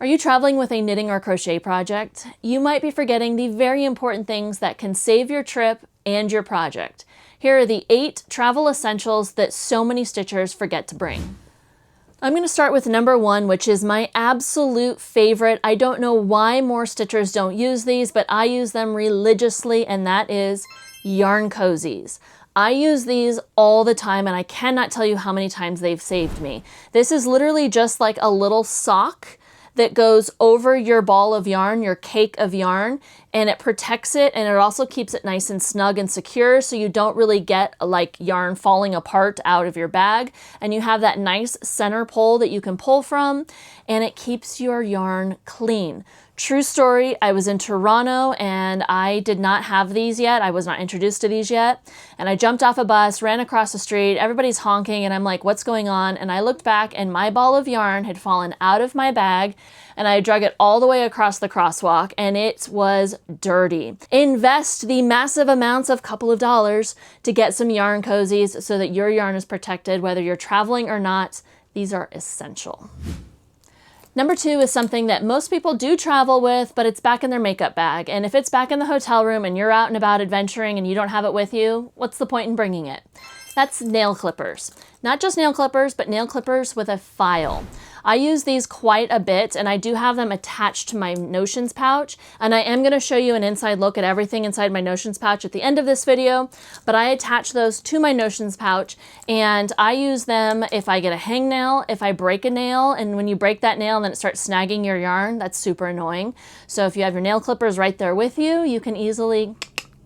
Are you traveling with a knitting or crochet project? You might be forgetting the very important things that can save your trip and your project. Here are the 8 travel essentials that so many stitchers forget to bring. I'm going to start with number 1, which is my absolute favorite. I don't know why more stitchers don't use these, but I use them religiously, and that is yarn cozies. I use these all the time, and I cannot tell you how many times they've saved me. This is literally just like a little sock that goes over your ball of yarn, your cake of yarn, and it protects it, and it also keeps it nice and snug and secure so you don't really get like yarn falling apart out of your bag, and you have that nice center pole that you can pull from, and it keeps your yarn clean. True story, I was in Toronto and I did not have these yet. I was not introduced to these yet. And I jumped off a bus, ran across the street, everybody's honking, and I'm like, what's going on? And I looked back and my ball of yarn had fallen out of my bag, and I drug it all the way across the crosswalk, and it was dirty. Invest the massive amounts of couple of dollars to get some yarn cozies so that your yarn is protected, whether you're traveling or not. These are essential. Number 2 is something that most people do travel with, but it's back in their makeup bag. And if it's back in the hotel room and you're out and about adventuring and you don't have it with you, what's the point in bringing it? That's nail clippers. Not just nail clippers, but nail clippers with a file. I use these quite a bit, and I do have them attached to my notions pouch, and I am going to show you an inside look at everything inside my notions pouch at the end of this video, but I attach those to my notions pouch, and I use them if I get a hangnail, if I break a nail, and when you break that nail and then it starts snagging your yarn, that's super annoying. So if you have your nail clippers right there with you, you can easily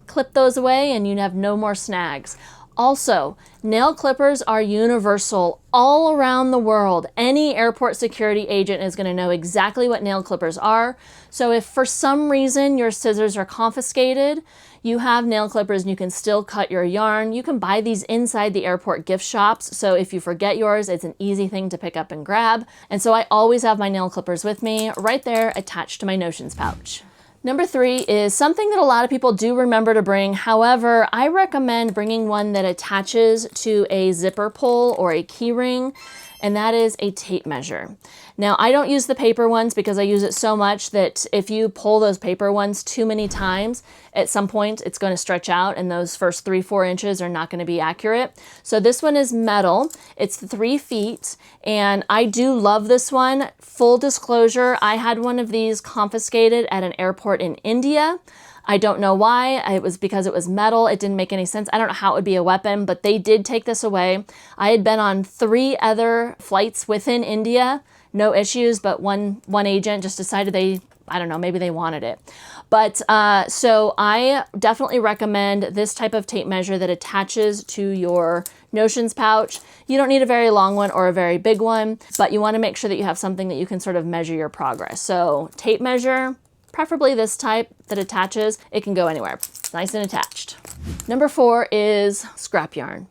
clip those away and you have no more snags. Also, nail clippers are universal all around the world. Any airport security agent is going to know exactly what nail clippers are. So if for some reason your scissors are confiscated, you have nail clippers and you can still cut your yarn. You can buy these inside the airport gift shops. So if you forget yours, it's an easy thing to pick up and grab. And so I always have my nail clippers with me right there attached to my notions pouch. Number 3 is something that a lot of people do remember to bring. However, I recommend bringing one that attaches to a zipper pull or a keyring, and that is a tape measure. Now, I don't use the paper ones because I use it so much that if you pull those paper ones too many times, at some point it's going to stretch out and those first 3-4 inches are not going to be accurate. So this one is metal. It's 3 feet, and I do love this one. Full disclosure, I had one of these confiscated at an airport in India. I don't know why. It was because it was metal. It didn't make any sense. I don't know how it would be a weapon, but they did take this away. I had been on 3 other flights within India, no issues, but one agent just decided I don't know, maybe they wanted it. But so I definitely recommend this type of tape measure that attaches to your notions pouch. You don't need a very long one or a very big one, but you want to make sure that you have something that you can sort of measure your progress. So tape measure, preferably this type that attaches. It can go anywhere. It's nice and attached. Number 4 is scrap yarn.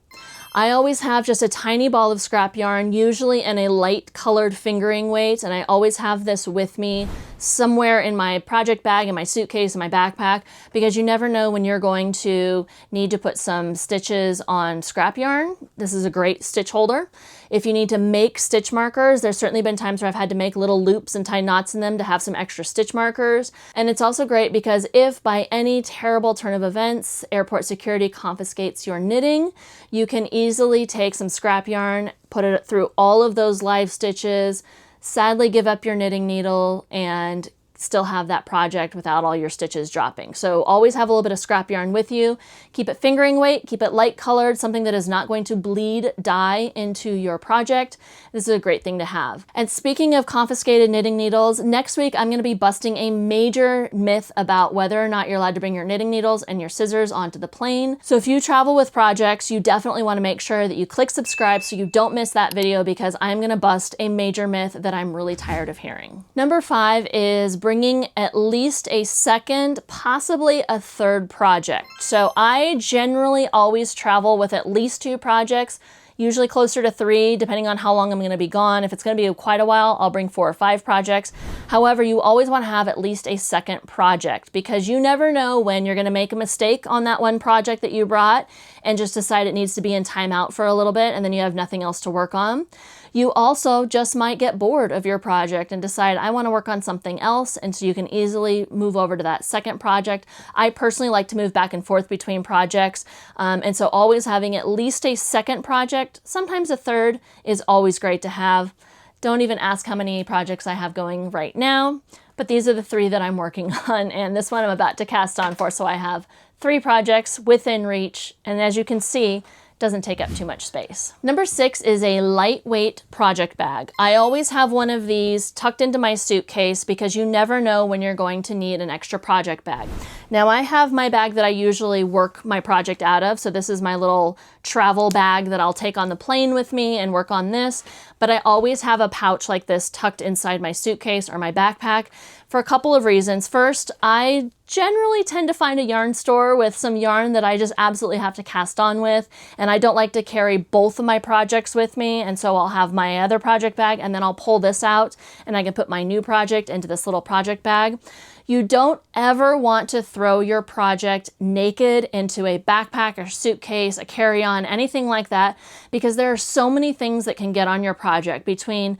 I always have just a tiny ball of scrap yarn, usually in a light colored fingering weight, and I always have this with me somewhere in my project bag, in my suitcase, in my backpack, because you never know when you're going to need to put some stitches on scrap yarn. This is a great stitch holder. If you need to make stitch markers, there's certainly been times where I've had to make little loops and tie knots in them to have some extra stitch markers. And it's also great because if by any terrible turn of events, airport security confiscates your knitting, you can easily take some scrap yarn, put it through all of those live stitches, sadly give up your knitting needle, and still have that project without all your stitches dropping. So always have a little bit of scrap yarn with you. Keep it fingering weight, keep it light colored, something that is not going to bleed dye into your project. This is a great thing to have. And speaking of confiscated knitting needles, next week I'm going to be busting a major myth about whether or not you're allowed to bring your knitting needles and your scissors onto the plane. So if you travel with projects, you definitely want to make sure that you click subscribe so you don't miss that video, because I'm going to bust a major myth that I'm really tired of hearing. Number 5 is bringing at least a second, possibly a third project. So I generally always travel with at least 2 projects, usually closer to 3, depending on how long I'm going to be gone. If it's going to be quite a while, I'll bring 4 or 5 projects. However, you always want to have at least a second project, because you never know when you're going to make a mistake on that one project that you brought and just decide it needs to be in timeout for a little bit, and then you have nothing else to work on. You also just might get bored of your project and decide, I want to work on something else, and so you can easily move over to that second project. I personally like to move back and forth between projects, and so always having at least a second project, sometimes a third, is always great to have. Don't even ask how many projects I have going right now, but these are the 3 that I'm working on, and this one I'm about to cast on for, so I have 3 projects within reach, and as you can see, doesn't take up too much space. Number 6 is a lightweight project bag. I always have one of these tucked into my suitcase because you never know when you're going to need an extra project bag. Now I have my bag that I usually work my project out of, so this is my little travel bag that I'll take on the plane with me and work on this, but I always have a pouch like this tucked inside my suitcase or my backpack for a couple of reasons. First, I generally tend to find a yarn store with some yarn that I just absolutely have to cast on with, and I don't like to carry both of my projects with me, and so I'll have my other project bag and then I'll pull this out and I can put my new project into this little project bag. You don't ever want to throw your project naked into a backpack or suitcase, a carry-on, anything like that, because there are so many things that can get on your project, between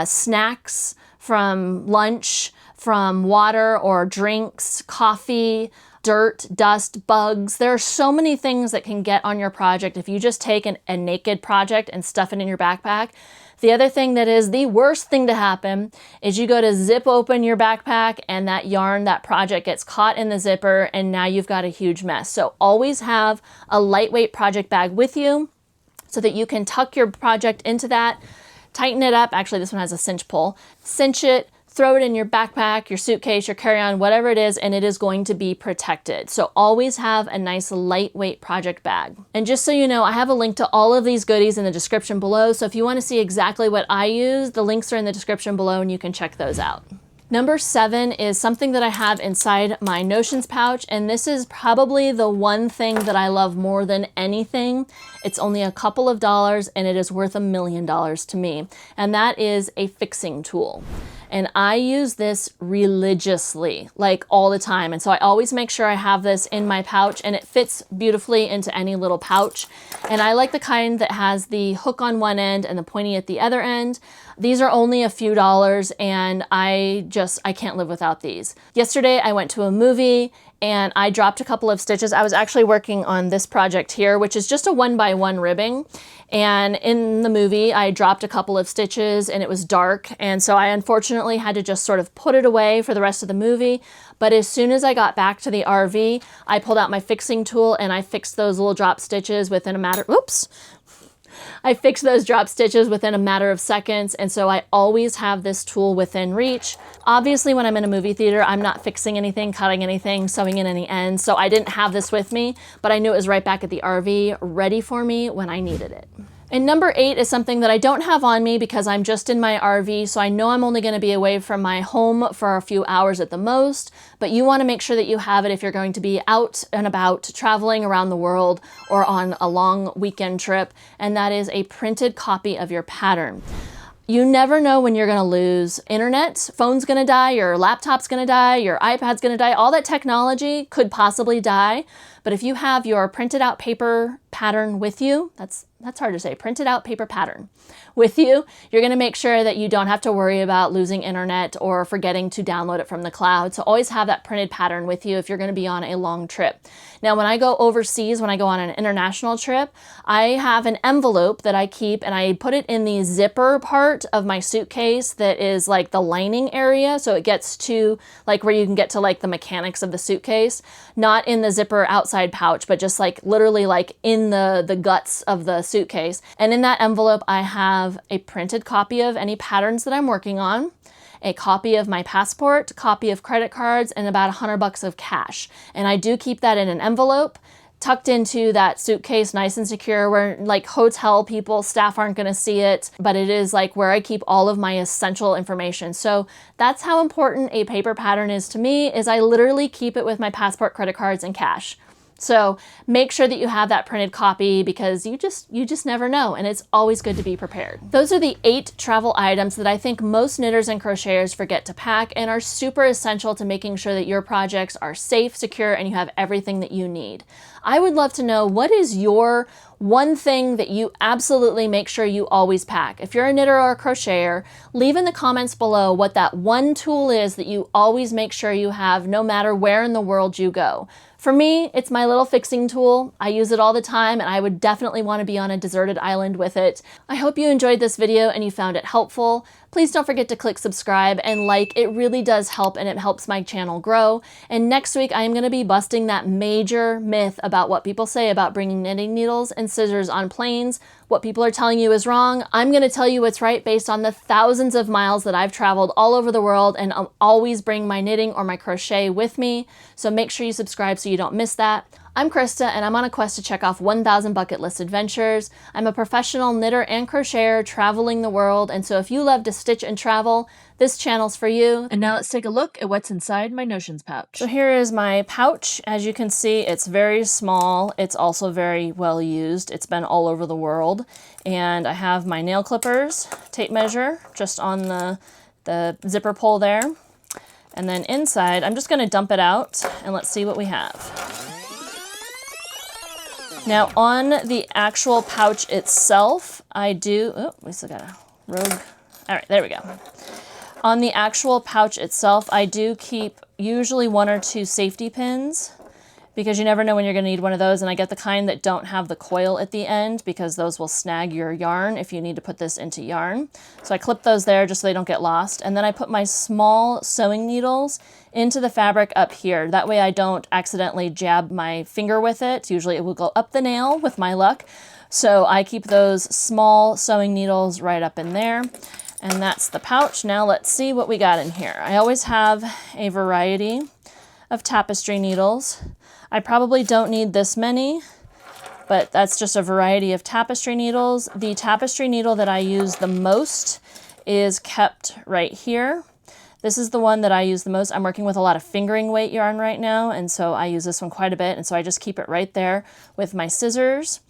snacks, from lunch, from water or drinks, coffee, dirt, dust, bugs. There are so many things that can get on your project if you just take a naked project and stuff it in your backpack. The other thing that is the worst thing to happen is you go to zip open your backpack and that yarn, that project gets caught in the zipper, and now you've got a huge mess. So always have a lightweight project bag with you so that you can tuck your project into that, tighten it up. Actually, this one has a cinch pull. Cinch it, throw it in your backpack, your suitcase, your carry-on, whatever it is, and it is going to be protected. So always have a nice lightweight project bag. And just so you know, I have a link to all of these goodies in the description below. So if you want to see exactly what I use, the links are in the description below and you can check those out. Number 7 is something that I have inside my Notions pouch, and this is probably the one thing that I love more than anything. It's only a couple of dollars and it is worth $1 million to me, and that is a fixing tool. And I use this religiously, like all the time. And so I always make sure I have this in my pouch, and it fits beautifully into any little pouch. And I like the kind that has the hook on one end and the pointy at the other end. These are only a few dollars, and I can't live without these. Yesterday I went to a movie and I dropped a couple of stitches. I was actually working on this project here, which is just a 1x1 ribbing. And in the movie, I dropped a couple of stitches and it was dark. And so I unfortunately had to just sort of put it away for the rest of the movie. But as soon as I got back to the RV, I pulled out my fixing tool and I fixed those little drop stitches within a matter, I fixed those drop stitches within a matter of seconds, and so I always have this tool within reach. Obviously, when I'm in a movie theater, I'm not fixing anything, cutting anything, sewing in any ends, so I didn't have this with me, but I knew it was right back at the RV, ready for me when I needed it. And number 8 is something that I don't have on me because I'm just in my RV, so I know I'm only going to be away from my home for a few hours at the most, but you want to make sure that you have it if you're going to be out and about traveling around the world or on a long weekend trip, and that is a printed copy of your pattern. You never know when you're going to lose internet. Phone's going to die, your laptop's going to die, your iPad's going to die. All that technology could possibly die. But if you have your printed out paper pattern with you, that's hard to say, printed out paper pattern with you, you're going to make sure that you don't have to worry about losing internet or forgetting to download it from the cloud. So always have that printed pattern with you if you're going to be on a long trip. Now, when I go overseas, when I go on an international trip, I have an envelope that I keep and I put it in the zipper part of my suitcase that is like the lining area. So it gets to like where you can get to like the mechanics of the suitcase, not in the zipper outside pouch, but just like literally like in the guts of the suitcase. And in that envelope, I have a printed copy of any patterns that I'm working on, a copy of my passport, copy of credit cards, and about $100 of cash. And I do keep that in an envelope tucked into that suitcase, nice and secure, where like hotel people, staff aren't going to see it, but it is like where I keep all of my essential information. So that's how important a paper pattern is to me, is I literally keep it with my passport, credit cards, and cash. So make sure that you have that printed copy because you just never know, and it's always good to be prepared. Those are the 8 travel items that I think most knitters and crocheters forget to pack and are super essential to making sure that your projects are safe, secure, and you have everything that you need. I would love to know, what is your one thing that you absolutely make sure you always pack. If you're a knitter or a crocheter, leave in the comments below what that one tool is that you always make sure you have no matter where in the world you go. For me, it's my little fixing tool. I use it all the time and I would definitely want to be on a deserted island with it. I hope you enjoyed this video and you found it helpful. Please don't forget to click subscribe and like. It really does help and it helps my channel grow. And next week I am going to be busting that major myth about what people say about bringing knitting needles and scissors on planes. What people are telling you is wrong. I'm going to tell you what's right based on the thousands of miles that I've traveled all over the world, and I'll always bring my knitting or my crochet with me. So make sure you subscribe so you don't miss that. I'm Krista and I'm on a quest to check off 1,000 bucket list adventures. I'm a professional knitter and crocheter traveling the world, and so if you love to stitch and travel, this channel's for you. And now let's take a look at what's inside my notions pouch. So here is my pouch. As you can see, it's very small. It's also very well used. It's been all over the world. And I have my nail clippers, tape measure, just on the zipper pull there. And then inside, I'm just gonna dump it out and let's see what we have. Now on the actual pouch itself, oh, we still got a rogue. All right, there we go. On the actual pouch itself, I do keep usually 1 or 2 safety pins because you never know when you're gonna need one of those, and I get the kind that don't have the coil at the end because those will snag your yarn if you need to put this into yarn. So I clip those there just so they don't get lost, and then I put my small sewing needles into the fabric up here. That way I don't accidentally jab my finger with it. Usually it will go up the nail with my luck. So I keep those small sewing needles right up in there. And that's the pouch. Now let's see what we got in here. I always have a variety of tapestry needles. I probably don't need this many, but that's just a variety of tapestry needles. The tapestry needle that I use the most is kept right here. This is the one that I use the most. I'm working with a lot of fingering weight yarn right now, and so I use this one quite a bit, and so I just keep it right there with my scissors.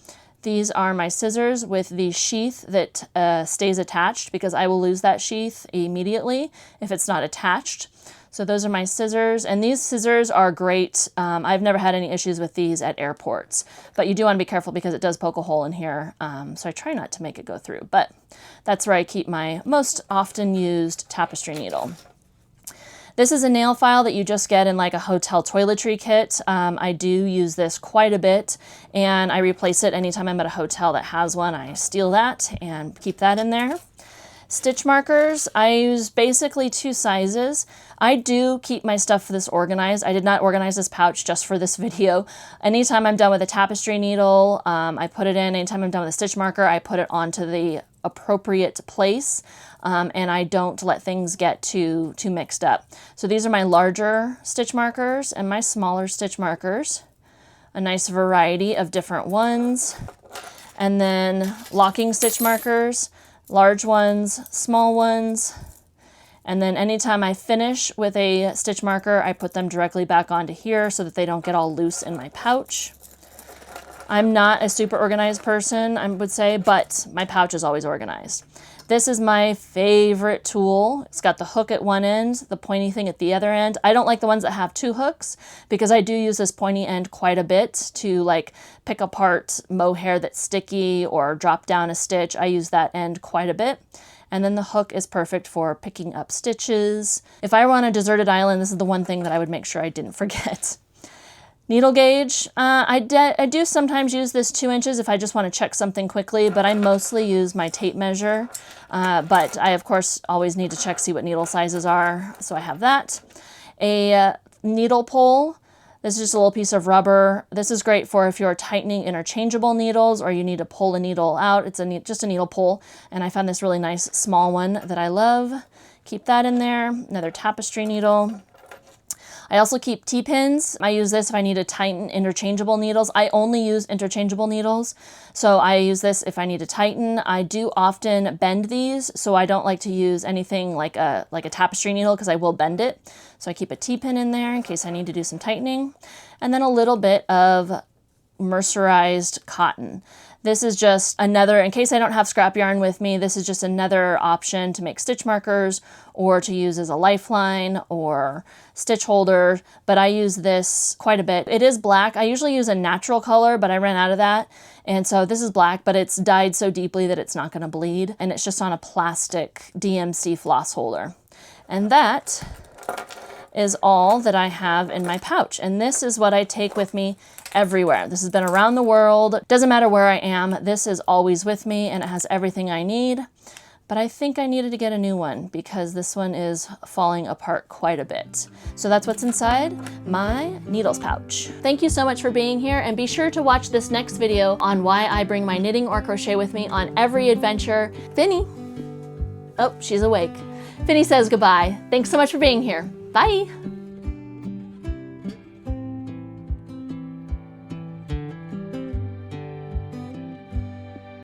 These are my scissors with the sheath that stays attached because I will lose that sheath immediately if it's not attached. So those are my scissors, and these scissors are great. I've never had any issues with these at airports, but you do want to be careful because it does poke a hole in here. So I try not to make it go through, but that's where I keep my most often used tapestry needle. This is a nail file that you just get in like a hotel toiletry kit. I do use this quite a bit, and I replace it anytime I'm at a hotel that has one. I steal that and keep that in there. Stitch markers, I use basically 2 sizes. I do keep my stuff this organized. I did not organize this pouch just for this video. Anytime I'm done with a tapestry needle, I put it in. Anytime I'm done with a stitch marker, I put it onto the appropriate place, and I don't let things get too mixed up. So these are my larger stitch markers and my smaller stitch markers. A nice variety of different ones. And then locking stitch markers. Large ones, small ones, and then anytime I finish with a stitch marker, I put them directly back onto here so that they don't get all loose in my pouch. I'm not a super organized person, I would say, but my pouch is always organized. This is my favorite tool. It's got the hook at one end, the pointy thing at the other end. I don't like the ones that have 2 hooks because I do use this pointy end quite a bit to like pick apart mohair that's sticky or drop down a stitch. I use that end quite a bit. And then the hook is perfect for picking up stitches. If I were on a deserted island, this is the one thing that I would make sure I didn't forget. Needle gauge, I do sometimes use this 2 inches if I just want to check something quickly, but I mostly use my tape measure. But I, of course, always need to check, see what needle sizes are, so I have that. A needle pull, this is just a little piece of rubber. This is great for if you're tightening interchangeable needles or you need to pull a needle out. It's just a needle pull, and I found this really nice small one that I love. Keep that in there. Another tapestry needle. I also keep T-pins. I use this if I need to tighten interchangeable needles. I only use interchangeable needles, so I use this if I need to tighten. I do often bend these, so I don't like to use anything like a tapestry needle because I will bend it. So I keep a T-pin in there in case I need to do some tightening. And then a little bit of mercerized cotton. This is just another, in case I don't have scrap yarn with me, this is just another option to make stitch markers or to use as a lifeline or stitch holder, but I use this quite a bit. It is black. I usually use a natural color, but I ran out of that. And so this is black, but it's dyed so deeply that it's not gonna bleed. And it's just on a plastic DMC floss holder. And that is all that I have in my pouch. And this is what I take with me everywhere. This has been around the world. Doesn't matter where I am. This is always with me and it has everything I need. But I think I needed to get a new one because this one is falling apart quite a bit. So that's what's inside my needles pouch. Thank you so much for being here, and be sure to watch this next video on why I bring my knitting or crochet with me on every adventure. Finny. Oh, she's awake. Finny says goodbye. Thanks so much for being here. Bye.